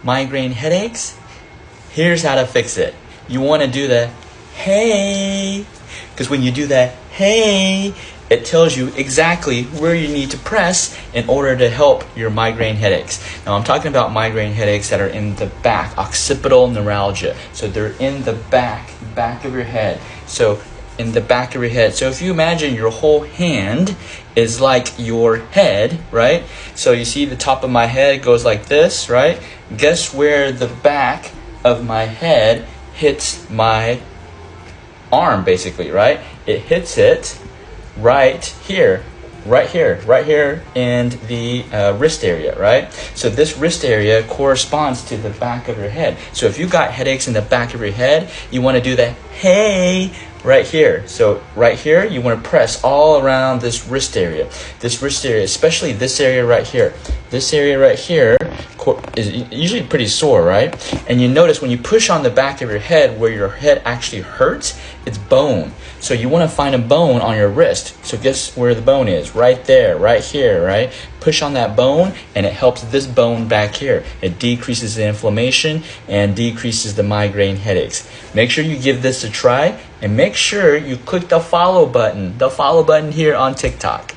migraine headaches? Here's how to fix it. You want to do the hey, because when you do that hey, it tells you exactly where you need to press in order to help your migraine headaches. Now I'm talking about migraine headaches that are in the back, occipital neuralgia. So they're in the back of your head. So in the back of your head. So if you imagine your whole hand is like your head, right? So you see the top of my head goes like this, right? Guess where the back of my head hits my arm, basically, right? It hits it right here in the wrist area, right? So this wrist area corresponds to the back of your head. So if you got headaches in the back of your head, you want to do the hey right here. So right here, you want to press all around this wrist area. This wrist area, especially this area right here. This area right here is usually pretty sore, right? And you notice when you push on the back of your head where your head actually hurts, it's bone. So you want to find a bone on your wrist. So guess where the bone is? Right there, right here, right? Push on that bone and it helps this bone back here. It decreases the inflammation and decreases the migraine headaches. Make sure you give this a try and make sure you click the follow button here on TikTok.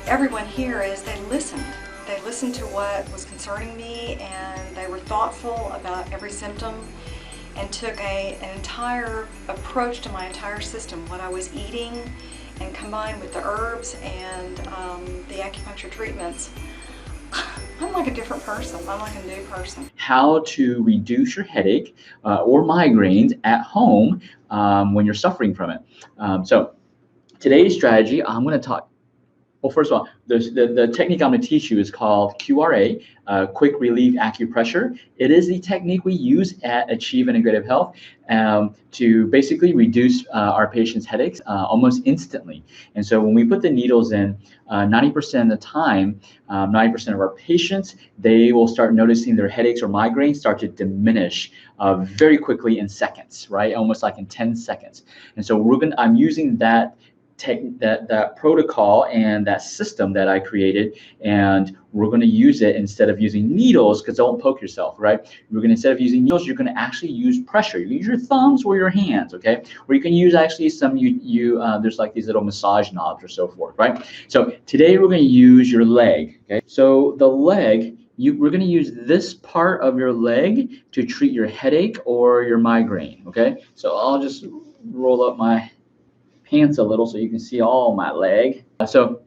Everyone here is they listened. They listened to what was concerning me and they were thoughtful about every symptom and took an entire approach to my entire system, what I was eating, and combined with the herbs and the acupuncture treatments. I'm like a different person. I'm like a new person. How to reduce your headache or migraines at home when you're suffering from it. So today's strategy, I'm going to talk. Well, first of all, the technique I'm going to teach you is called QRA, Quick Relief Acupressure. It is the technique we use at Achieve Integrative Health to basically reduce our patients' headaches almost instantly. And so when we put the needles in, 90% of the time, 90% of our patients, they will start noticing their headaches or migraines start to diminish very quickly in seconds, right? Almost like in 10 seconds. And so I'm using that protocol and that system that I created, and we're going to use it instead of using needles, because don't poke yourself, right? Instead of using needles, you're going to actually use pressure. You can use your thumbs or your hands, okay? Or you can use actually some there's like these little massage knobs or so forth, right? So today we're going to use your leg, okay? So the leg, we're going to use this part of your leg to treat your headache or your migraine, okay? So I'll just roll up my pants a little so you can see all my leg. So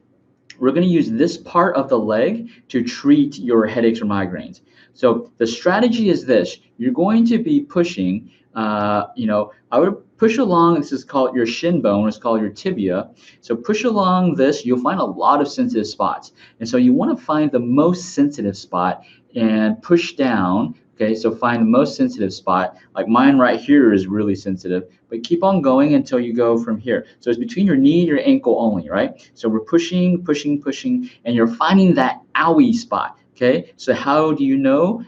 we're going to use this part of the leg to treat your headaches or migraines. So the strategy is this: you're going to be pushing, I would push along, this is called your shin bone, it's called your tibia. So push along this, you'll find a lot of sensitive spots. And so you want to find the most sensitive spot and push down. Okay, so find the most sensitive spot. Like mine right here is really sensitive, but keep on going until you go from here. So it's between your knee and your ankle only, right? So we're pushing, and you're finding that owie spot. Okay, so how do you know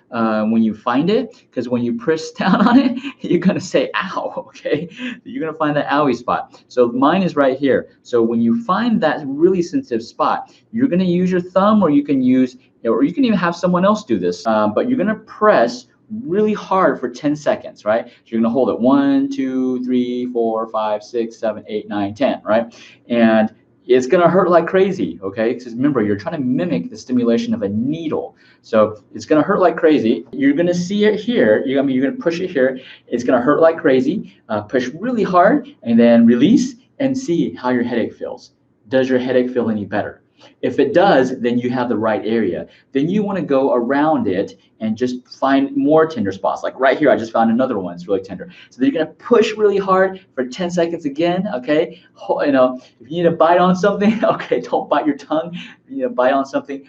when you find it? Because when you press down on it, you're gonna say ow, okay? You're gonna find that owie spot. So mine is right here. So when you find that really sensitive spot, you're gonna use your thumb, or you can even have someone else do this, but you're gonna press really hard for 10 seconds, right? So you're gonna hold it 1, 2, 3, 4, 5, 6, 7, 8, 9, 10, right? And it's going to hurt like crazy, okay? Because remember, you're trying to mimic the stimulation of a needle. So it's going to hurt like crazy. You're going to see it here. You're going to push it here. It's going to hurt like crazy. Push really hard and then release and see how your headache feels. Does your headache feel any better? If it does, then you have the right area. Then you want to go around it and just find more tender spots. Like right here, I just found another one. It's really tender. So then you're going to push really hard for 10 seconds again, okay? If you need to bite on something, okay, don't bite your tongue. If you need to bite on something,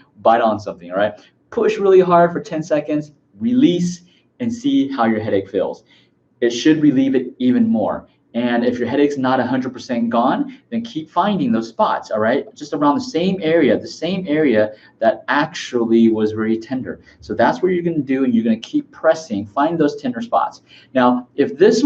all right? Push really hard for 10 seconds, release, and see how your headache feels. It should relieve it even more. And if your headache's not 100% gone, then keep finding those spots, all right? Just around the same area that actually was very tender. So that's what you're gonna do, and you're gonna keep pressing, find those tender spots. Now, if this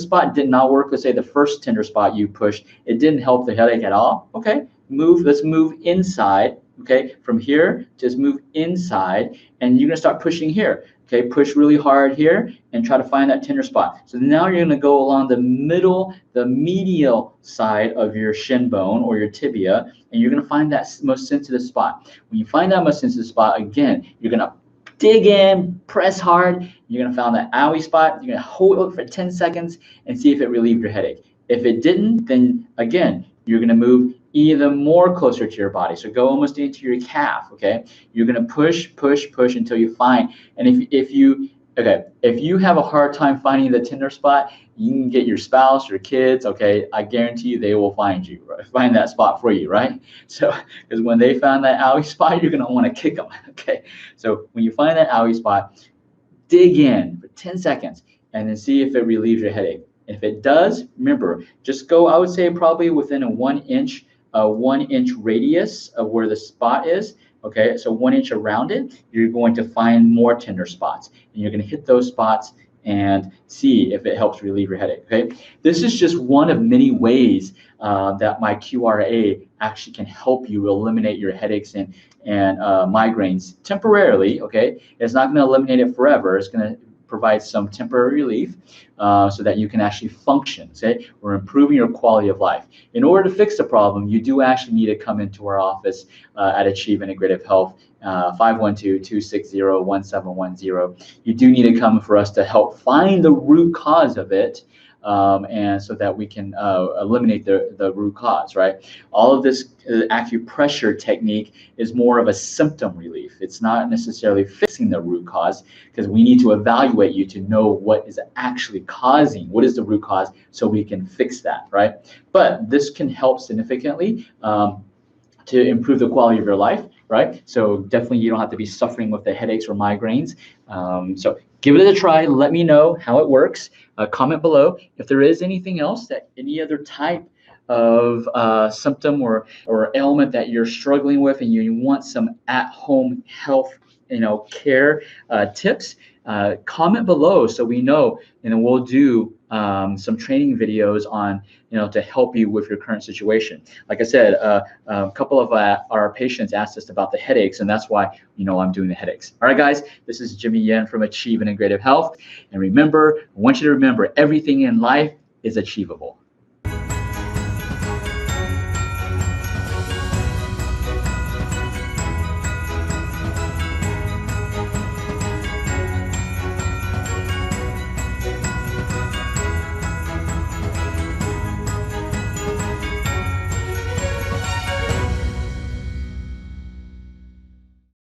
spot did not work, let's say the first tender spot you pushed, it didn't help the headache at all, okay, let's move inside, okay? From here, just move inside, and you're gonna start pushing here. Okay, push really hard here and try to find that tender spot. So now you're gonna go along the middle, the medial side of your shin bone or your tibia, and you're gonna find that most sensitive spot. When you find that most sensitive spot, again, you're gonna dig in, press hard, you're gonna find that owie spot, you're gonna hold it for 10 seconds and see if it relieved your headache. If it didn't, then again, you're gonna move even more closer to your body. So go almost into your calf, okay? You're gonna push, push, push until you find, and if you have a hard time finding the tender spot, you can get your spouse, your kids, okay? I guarantee you they will find you, right? Find that spot for you, right? So, because when they found that owie spot, you're gonna wanna kick them, okay? So when you find that owie spot, dig in for 10 seconds and then see if it relieves your headache. If it does, remember, just go, I would say probably within a 1 inch radius of where the spot is. Okay, so 1 inch around it, you're going to find more tender spots, and you're going to hit those spots and see if it helps relieve your headache. Okay, this is just one of many ways that my QRA actually can help you eliminate your headaches and migraines temporarily. Okay, it's not going to eliminate it forever. It's going to provide some temporary relief so that you can actually function. Okay, we're improving your quality of life. In order to fix the problem, you do actually need to come into our office at Achieve Integrative Health, 512-260-1710. You do need to come for us to help find the root cause of it, and so that we can eliminate the root cause, right? All of this acupressure technique is more of a symptom relief. It's not necessarily fixing the root cause, because we need to evaluate you to know what is actually causing, what is the root cause, so we can fix that, right? But this can help significantly to improve the quality of your life, right? So definitely you don't have to be suffering with the headaches or migraines. So give it a try. Let me know how it works. Comment below if there is anything else, that any other type of symptom or ailment that you're struggling with and you want some at-home health care tips. Comment below so we know, and then we'll do some training videos on to help you with your current situation. Like I said, a couple of our patients asked us about the headaches, and that's why I'm doing the headaches. All right, guys, this is Jimmy Yen from Achieve Integrative Health, and remember, I want you to remember, everything in life is achievable.